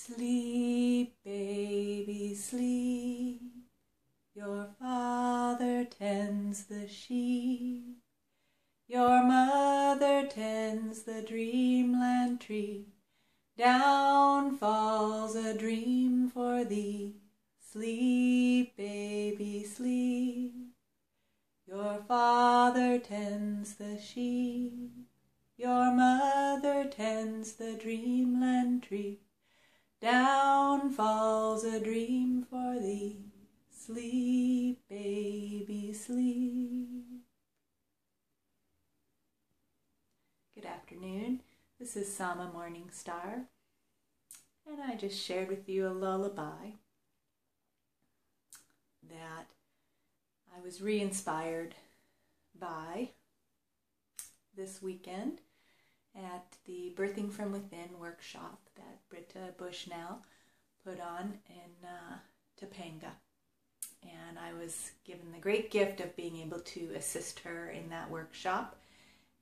Sleep, baby, sleep. Your father tends the sheep. Your mother tends the dreamland tree. Down falls a dream for thee. Sleep, baby, sleep. Your father tends the sheep. Your mother tends the dreamland tree. Down falls a dream for thee. Sleep, baby, sleep. Good afternoon. This is Sama Morning Star, and I just shared with you a lullaby that I was re-inspired by this weekend at the Birthing from Within workshop that Britta Bushnell put on in Topanga. And I was given the great gift of being able to assist her in that workshop.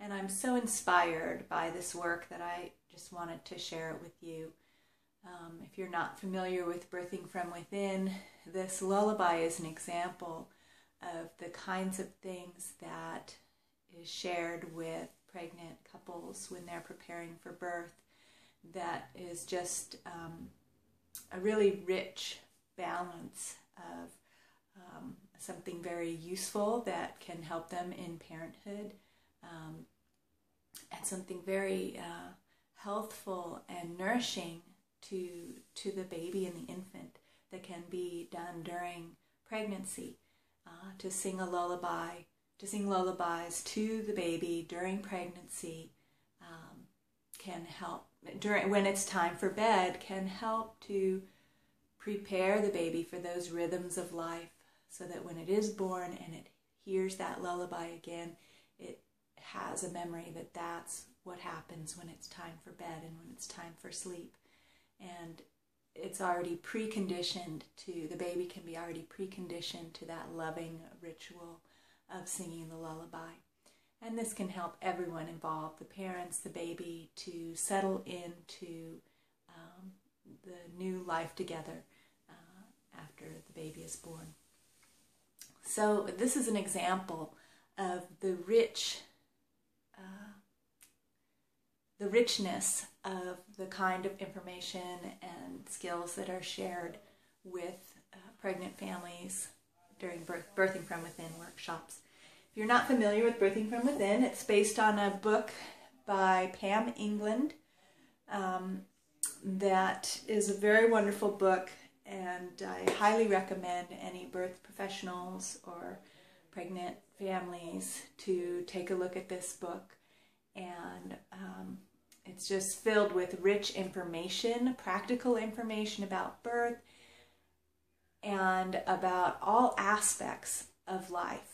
And I'm so inspired by this work that I just wanted to share it with you. If you're not familiar with Birthing from Within, this lullaby is an example of the kinds of things that is shared with pregnant couples when they're preparing for birth, that is just a really rich balance of something very useful that can help them in parenthood, and something very healthful and nourishing to the baby and the infant that can be done during pregnancy. To sing a lullaby, to sing lullabies to the baby during pregnancy can help, when it's time for bed, can help to prepare the baby for those rhythms of life, so that when it is born and it hears that lullaby again, it has a memory that that's what happens when it's time for bed and when it's time for sleep. And it's already preconditioned to, the baby can be already preconditioned to that loving ritual of singing the lullaby. And this can help everyone involved, the parents, the baby, to settle into the new life together after the baby is born. So this is an example of the richness of the kind of information and skills that are shared with pregnant families during Birthing from Within workshops. If you're not familiar with Birthing from Within, it's based on a book by Pam England that is a very wonderful book, and I highly recommend any birth professionals or pregnant families to take a look at this book. And it's just filled with rich information, practical information about birth and about all aspects of life.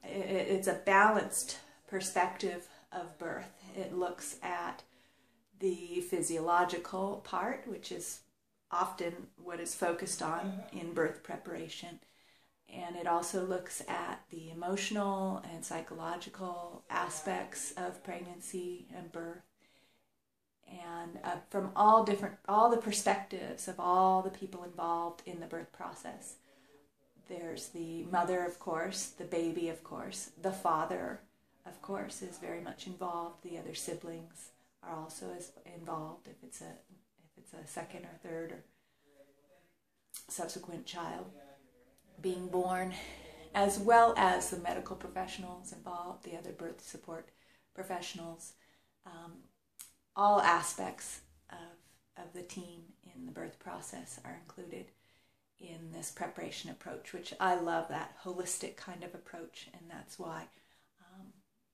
It's a balanced perspective of birth. It looks at the physiological part, which is often what is focused on in birth preparation. And it also looks at the emotional and psychological aspects of pregnancy and birth, and from all the perspectives of all the people involved in the birth process. There's the mother, of course, the baby, of course, the father, of course, is very much involved. The other siblings are also involved if it's a second or third or subsequent child being born, as well as the medical professionals involved, the other birth support professionals. All aspects of the team in the birth process are included in this preparation approach, which I love, that holistic kind of approach, and that's why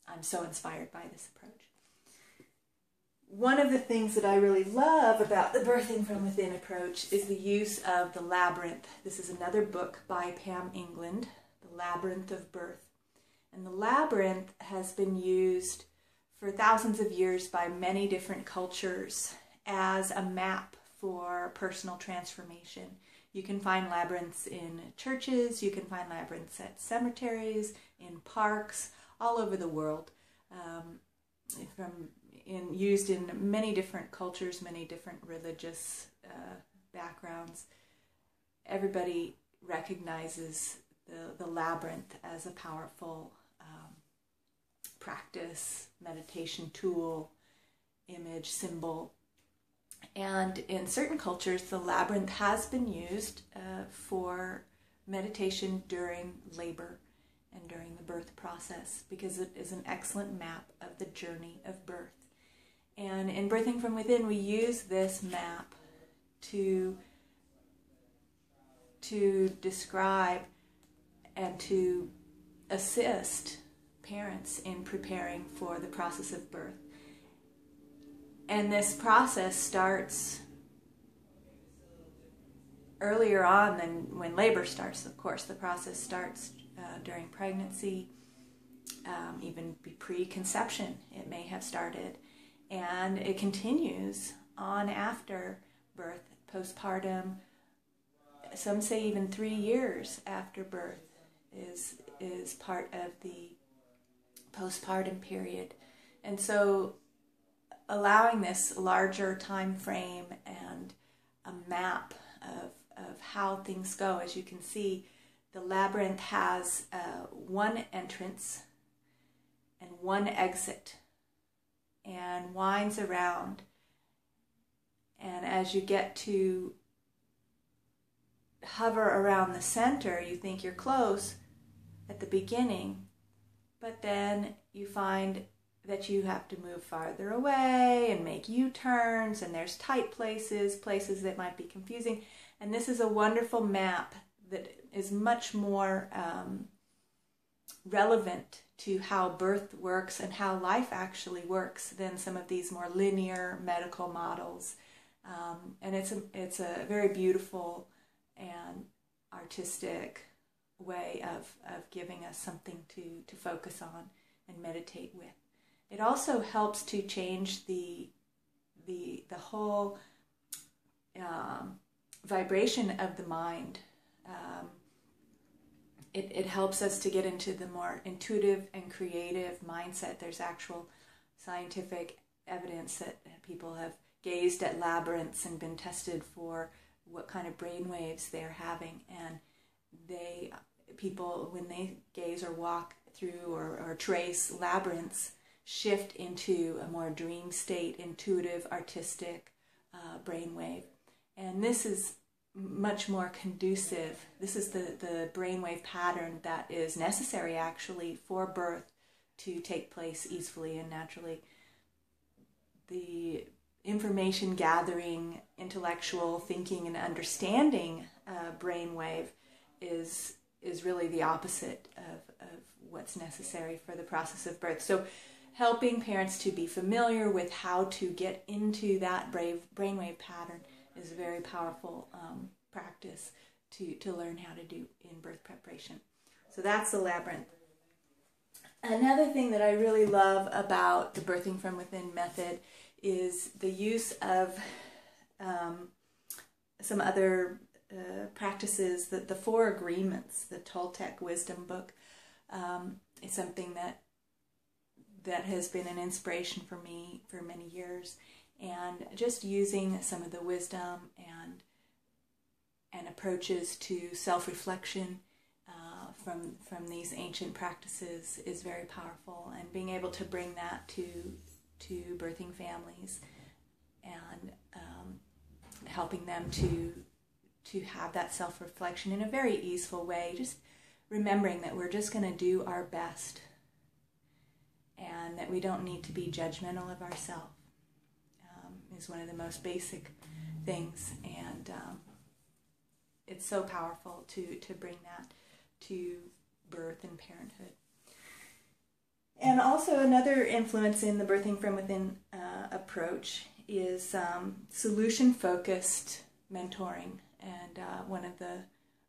I'm so inspired by this approach. One of the things that I really love about the Birthing from Within approach is the use of the labyrinth. This is another book by Pam England, The Labyrinth of Birth. And the labyrinth has been used for thousands of years by many different cultures as a map for personal transformation. You can find labyrinths in churches, you can find labyrinths at cemeteries, in parks, all over the world. From used in many different cultures, many different religious backgrounds. Everybody recognizes the labyrinth as a powerful practice, meditation tool, image, symbol. And in certain cultures, the labyrinth has been used for meditation during labor and during the birth process, because it is an excellent map of the journey of birth. And in Birthing from Within, we use this map to describe and to assist parents in preparing for the process of birth. And this process starts earlier on than when labor starts. Of course, the process starts during pregnancy, even pre-conception it may have started. And it continues on after birth, postpartum. Some say even 3 years after birth is part of the postpartum period. And so allowing this larger time frame and a map of how things go, as you can see, the labyrinth has one entrance and one exit, and winds around. And as you get to hover around the center, you think you're close at the beginning, but then you find that you have to move farther away and make U-turns, and there's tight places that might be confusing. And this is a wonderful map that is much more relevant to how birth works and how life actually works than some of these more linear medical models. And it's a very beautiful and artistic way of giving us something to focus on and meditate with. It also helps to change the whole vibration of the mind. It helps us to get into the more intuitive and creative mindset. There's actual scientific evidence that people have gazed at labyrinths and been tested for what kind of brain waves they're having. And people, when they gaze or walk through or trace labyrinths, shift into a more dream state, intuitive, artistic brainwave. And this is much more conducive. This is the brainwave pattern that is necessary actually for birth to take place easily and naturally. The information gathering, intellectual thinking and understanding brainwave is really the opposite of what's necessary for the process of birth. So helping parents to be familiar with how to get into that brainwave pattern is a very powerful practice to learn how to do in birth preparation. So that's the labyrinth. Another thing that I really love about the Birthing from Within method is the use of some other practices. The Four Agreements, the Toltec wisdom book, is something that has been an inspiration for me for many years. And just using some of the wisdom and approaches to self-reflection from these ancient practices is very powerful. And being able to bring that to birthing families and helping them to have that self-reflection in a very easeful way, just remembering that we're just going to do our best and that we don't need to be judgmental of ourselves. Is one of the most basic things, and it's so powerful to bring that to birth and parenthood. And also another influence in the Birthing from Within approach is solution-focused mentoring. And one of the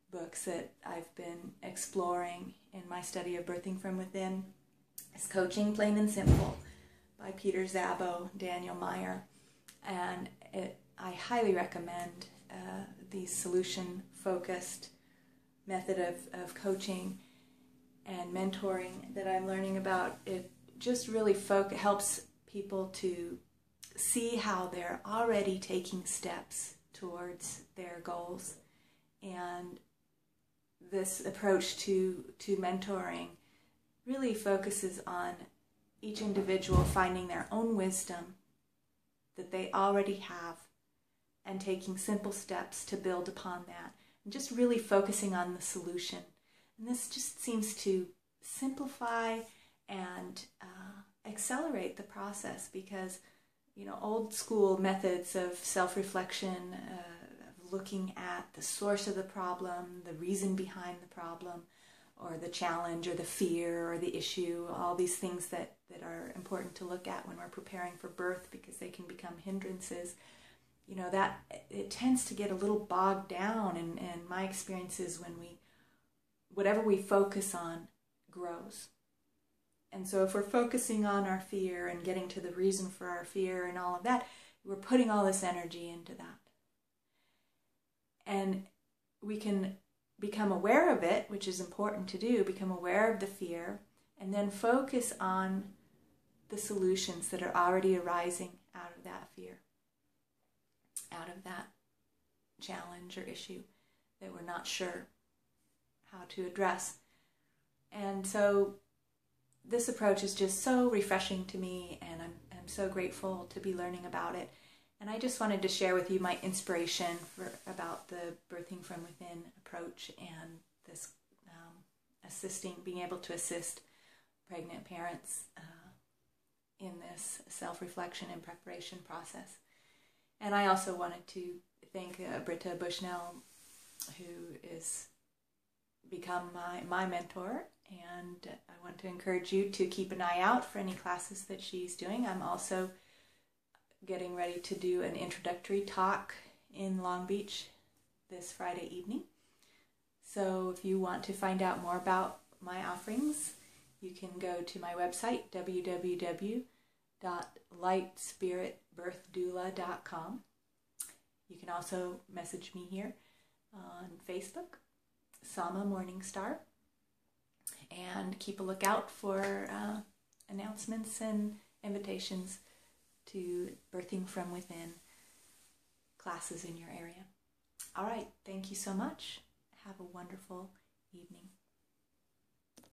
books that I've been exploring in my study of Birthing from Within is Coaching Plain and Simple by Peter Szabo, Daniel Meyer. And I highly recommend the solution-focused method of coaching and mentoring that I'm learning about. It just really helps people to see how they're already taking steps towards their goals. And this approach to mentoring really focuses on each individual finding their own wisdom that they already have and taking simple steps to build upon that, and just really focusing on the solution. And this just seems to simplify and accelerate the process, because old school methods of self-reflection, of looking at the source of the problem, the reason behind the problem, or the challenge, or the fear, or the issue, all these things that are important to look at when we're preparing for birth, because they can become hindrances. That it tends to get a little bogged down, and my experience is whatever we focus on grows. And so if we're focusing on our fear and getting to the reason for our fear and all of that, we're putting all this energy into that. And we can become aware of it, which is important to do, become aware of the fear, and then focus on the solutions that are already arising out of that fear, out of that challenge or issue that we're not sure how to address. And so this approach is just so refreshing to me, and I'm so grateful to be learning about it. And I just wanted to share with you my inspiration about the Birthing from Within approach, and this being able to assist pregnant parents in this self-reflection and preparation process. And I also wanted to thank Britta Bushnell, who is become my mentor, and I want to encourage you to keep an eye out for any classes that she's doing. I'm also getting ready to do an introductory talk in Long Beach this Friday evening. So if you want to find out more about my offerings, you can go to my website, www.lightspiritbirthdoula.com. You can also message me here on Facebook, Sama Morningstar, and keep a lookout for announcements and invitations to Birthing from Within classes in your area. All right, thank you so much. Have a wonderful evening.